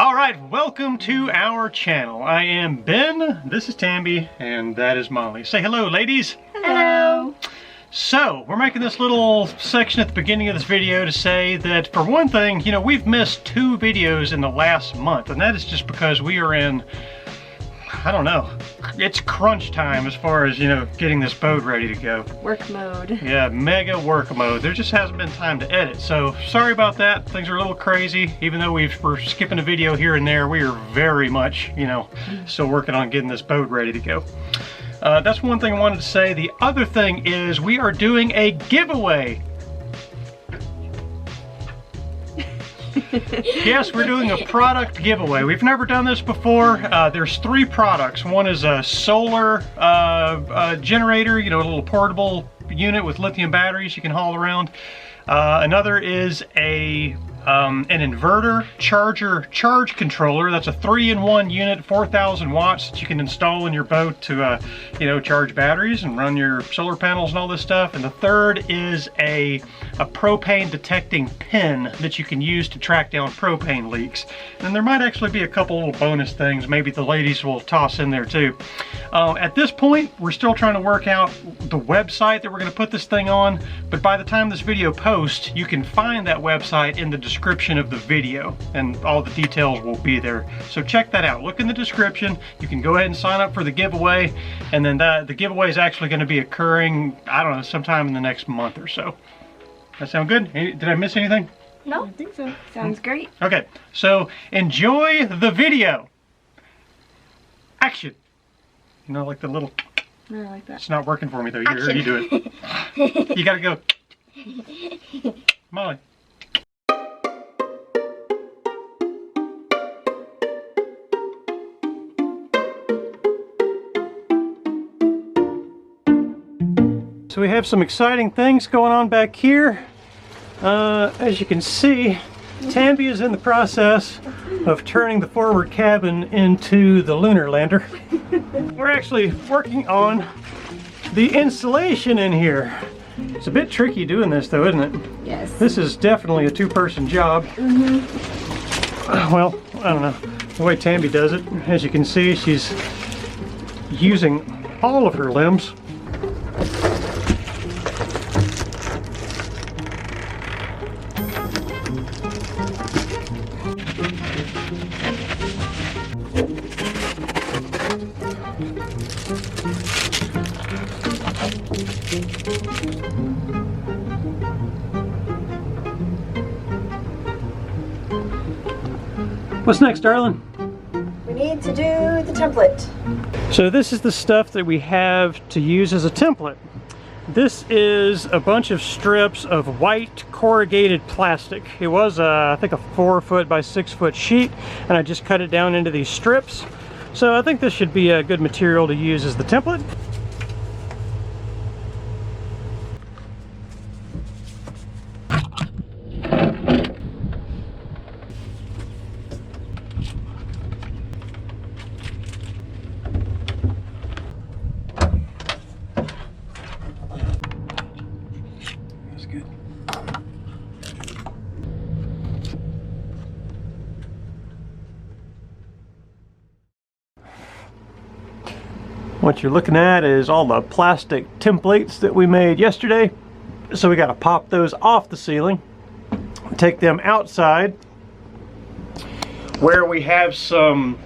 All right, welcome to our channel. I am Ben, this is Tambi, and that is Molly. Say hello, ladies. Hello. So, we're making this little section at the beginning of this video to say that, for one thing, you know, we've missed 2 videos in the last month, and that is just because we are in, I don't know, it's crunch time as far as, you know, getting this boat ready to go. Work mode. Yeah, mega work mode. There just hasn't been time to edit, so sorry about that. Things are a little crazy. Even though we're skipping a video here and there, we are very much, you know, still working on getting this boat ready to go. That's one thing I wanted to say. The other thing is we are doing a giveaway. Yes, we're doing a product giveaway. We've never done this before. There's 3 products. One is a solar generator, you know, a little portable unit with lithium batteries you can haul around. Another is an inverter charge controller. That's a 3-in-1 unit, 4,000 watts that you can install in your boat to, you know, charge batteries and run your solar panels and all this stuff. And the third is a propane detecting pin that you can use to track down propane leaks. And there might actually be a couple little bonus things maybe the ladies will toss in there too. At this point, we're still trying to work out the website that we're going to put this thing on, but by the time this video posts, you can find that website in the description of the video, and all the details will be there. So check that out. Look in the description. You can go ahead and sign up for the giveaway, and then the giveaway is actually going to be occurring, I don't know, sometime in the next month or so. That sound good? Did I miss anything? No, I think so. Sounds great. Okay, so enjoy the video. Action. You know, like the little... I like that. It's not working for me though. You do it. You gotta go. Molly. So we have some exciting things going on back here. As you can see, Tambi is in the process of turning the forward cabin into the lunar lander. We're actually working on the insulation in here. It's a bit tricky doing this though, isn't it? Yes. This is definitely a 2-person job. Well, I don't know. The way Tambi does it, as you can see, she's using all of her limbs. What's next, darling? We need to do the template. So this is the stuff that we have to use as a template. This is a bunch of strips of white corrugated plastic. It was, I think, a 4-foot by 6-foot sheet, and I just cut it down into these strips. So I think this should be a good material to use as the template. Good. What you're looking at is all the plastic templates that we made yesterday. So we got to pop those off the ceiling, take them outside where we have some,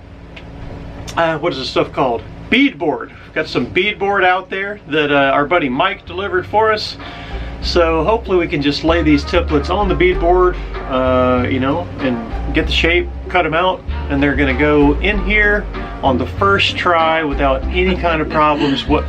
what is this stuff called? Beadboard. We've got some beadboard out there that our buddy Mike delivered for us. So hopefully we can just lay these templates on the beadboard, you know, and get the shape, cut them out, and they're going to go in here on the first try without any kind of problems. What?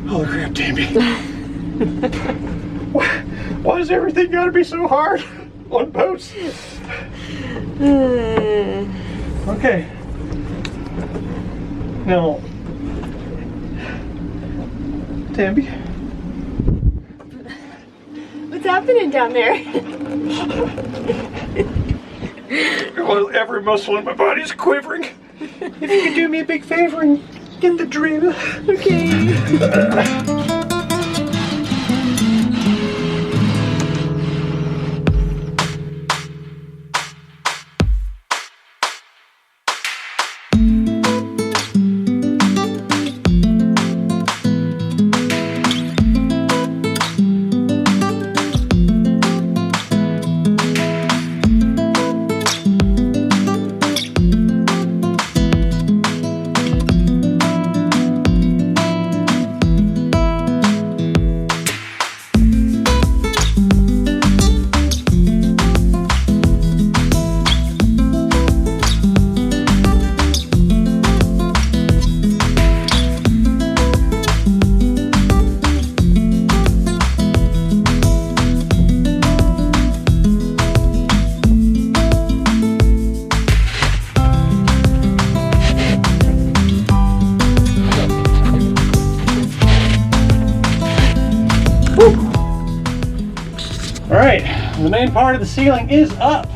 Holy crap, Tambi. Why does everything gotta be so hard on boats? Okay. Now, Tambi. What's happening down there? Well, every muscle in my body is quivering. If you could do me a big favor and get the drill. Okay. All right, the main part of the ceiling is up.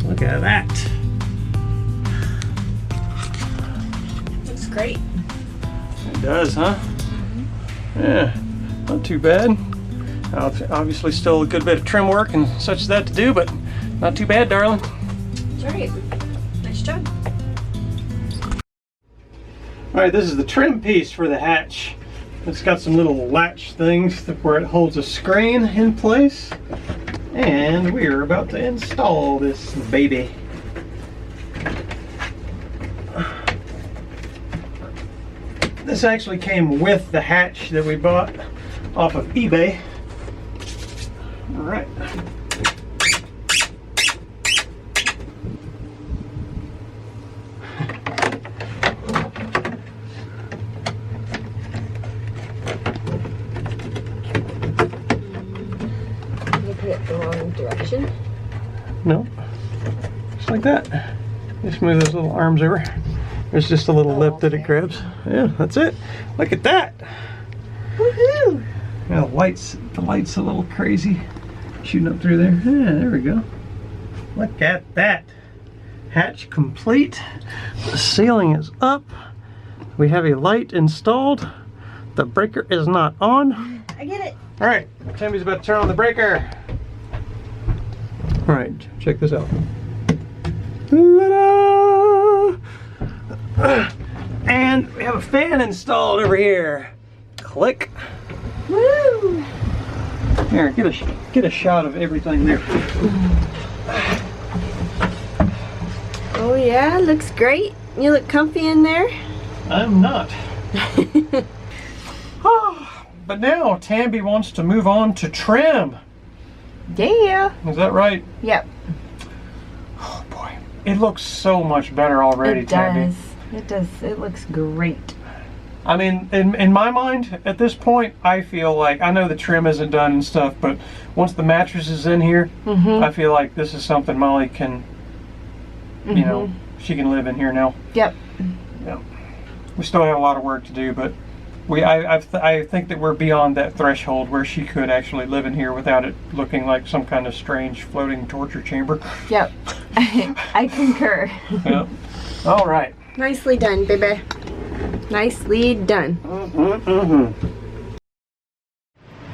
Look at that. Looks great. It does, huh? Yeah, not too bad. Obviously still a good bit of trim work and such as that to do, but not too bad, darling. That's right. Nice job. All right, this is the trim piece for the hatch. It's got some little latch things where it holds a screen in place. And we're about to install this baby. This actually came with the hatch that we bought off of eBay. All right. The wrong direction. No, just like that. Just move those little arms over. There's just a little lip that it grabs. Yeah, that's it. Look at that. Woohoo! Yeah, the light's a little crazy shooting up through there. Yeah, there we go. Look at that. Hatch complete. The ceiling is up. We have a light installed. The breaker is not on. I get it. All right, Tambi's about to turn on the breaker. All right, check this out. Ta-da! And we have a fan installed over here. Click. Woo! Here, get a shot of everything there. Oh yeah, looks great. You look comfy in there. I'm not. But now Tambi wants to move on to trim. Yeah. Is that right? Yep. Oh boy, it looks so much better already, Tambi. It does. It looks great. I mean, in my mind, at this point, I feel like, I know the trim isn't done and stuff, but once the mattress is in here, I feel like this is something Molly can, you know, she can live in here now. Yep. Yeah. We still have a lot of work to do, but I think that we're beyond that threshold where she could actually live in here without it looking like some kind of strange floating torture chamber. Yep. I concur. Yep. All right. Nicely done, baby. Nicely done.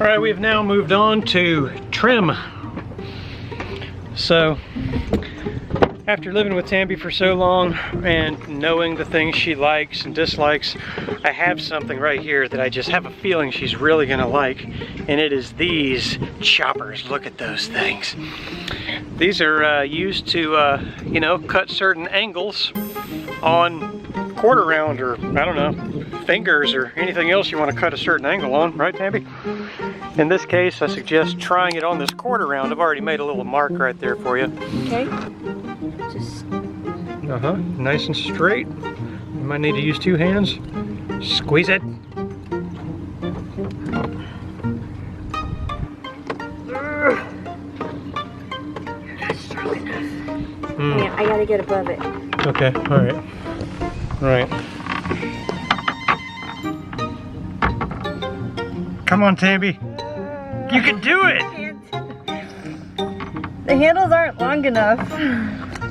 All right, we've now moved on to trim. So, after living with Tambi for so long and knowing the things she likes and dislikes, I have something right here that I just have a feeling she's really gonna like, and it is these choppers. Look at those things. These are used to, you know, cut certain angles on quarter round, or I don't know, fingers or anything else you want to cut a certain angle on, right, Tambi? In this case, I suggest trying it on this quarter round. I've already made a little mark right there for you. Okay. Just. Nice and straight. You might need to use two hands. Squeeze it. Not strong enough. Yeah, I gotta get above it. Okay, all right. All right. Come on, Tambi. You can do it. The handles aren't long enough.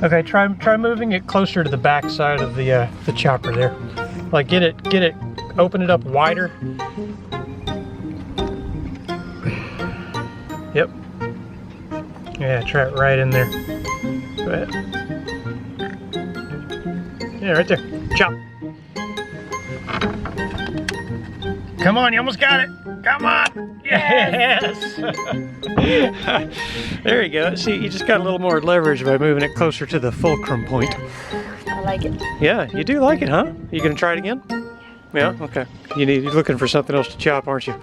Okay, try moving it closer to the back side of the chopper there. Like get it, open it up wider. Yep. Yeah, try it right in there. Go ahead. Yeah, right there. Chop. Come on, you almost got it. Come on. Yes. There you go. See, you just got a little more leverage by moving it closer to the fulcrum point. I like it. Yeah, you do like it, huh? You gonna try it again? Yeah, okay. You're looking for something else to chop, aren't you?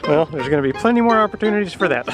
Well, there's gonna be plenty more opportunities for that.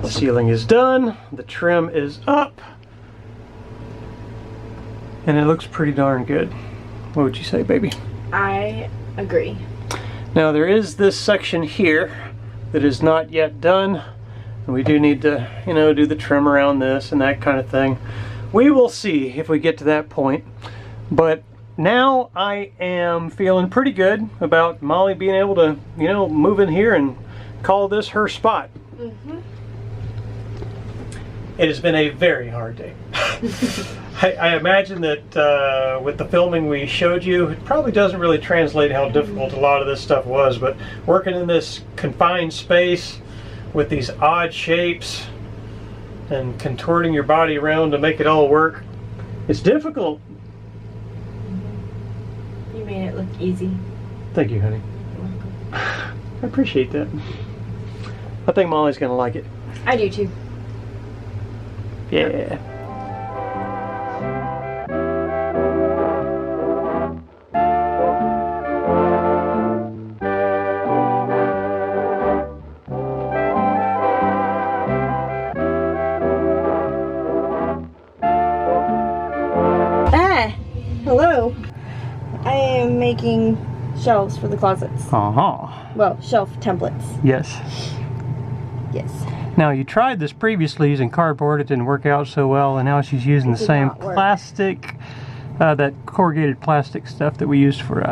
The ceiling is done, the trim is up, and it looks pretty darn good. What would you say, baby? I agree. Now there is this section here that is not yet done, and we do need to, you know, do the trim around this and that kind of thing. We will see if we get to that point, but now I am feeling pretty good about Molly being able to, you know, move in here and call this her spot. It has been a very hard day. I imagine that with the filming we showed you, it probably doesn't really translate how difficult a lot of this stuff was, but working in this confined space with these odd shapes and contorting your body around to make it all work, it's difficult. You made it look easy. Thank you, honey. I appreciate that. I think Molly's gonna like it. I do too. Yeah. Hello. I am making shelves for the closets. Uh-huh. Well, shelf templates. Yes. Yes. Now you tried this previously using cardboard, it didn't work out so well, and now she's using the did same not work. plastic, that corrugated plastic stuff that we used for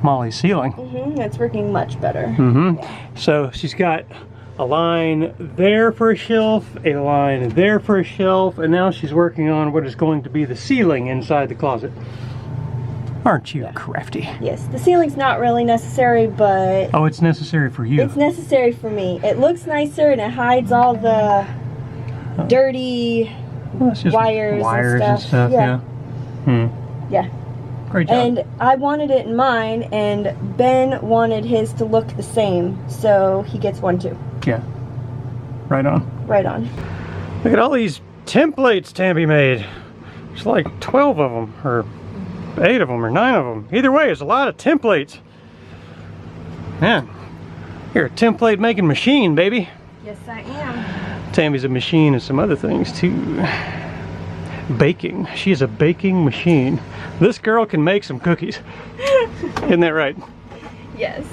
Molly's ceiling. It's working much better. So she's got a line there for a shelf, a line there for a shelf, and now she's working on what is going to be the ceiling inside the closet. Aren't you crafty? Yes, the ceiling's not really necessary, but Oh, it's necessary for you. it's necessary for me. It looks nicer and it hides all the dirty Well, it's just wires and and stuff. stuff. Yeah. Yeah. Great job. And I wanted it in mine, and Ben wanted his to look the same, so he gets one too. Yeah. Right on. Right on. Look at all these templates Tambi made. There's like 12 of them, or 8 of them, or 9 of them. Either way, it's a lot of templates. Man, you're a template making machine, baby. Yes, I am. Tambi's a machine and some other things too. Baking. She is a baking machine. This girl can make some cookies. Isn't that right? Yes.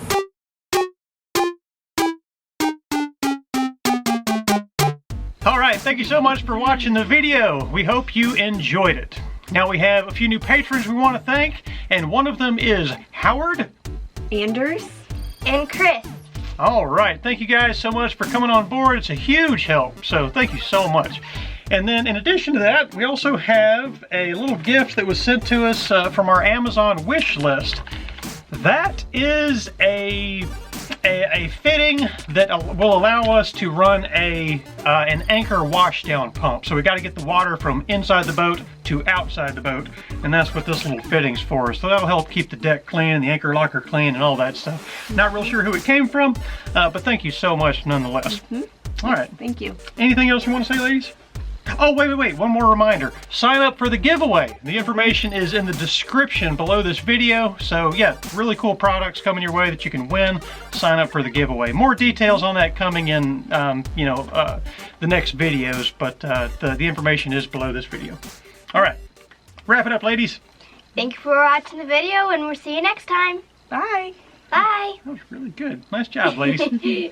Alright, thank you so much for watching the video. We hope you enjoyed it. Now we have a few new patrons we want to thank, and one of them is Howard. Anders. And Chris. Alright, thank you guys so much for coming on board. It's a huge help, so thank you so much. And then in addition to that, we also have a little gift that was sent to us from our Amazon wish list. That is a fitting that will allow us to run an anchor washdown pump. So we got to get the water from inside the boat to outside the boat, and that's what this little fitting's for. So that'll help keep the deck clean, the anchor locker clean, and all that stuff. Not real sure who it came from, but thank you so much nonetheless. All right. Thank you. Anything else you want to say, ladies? Oh, wait, one more reminder. Sign up for the giveaway. The information is in the description below this video. So yeah, really cool products coming your way that you can win. Sign up for the giveaway. More details on that coming in, the next videos, but the information is below this video. All right, wrap it up, ladies. Thank you for watching the video, and we'll see you next time. Bye. Bye. That was really good. Nice job, ladies.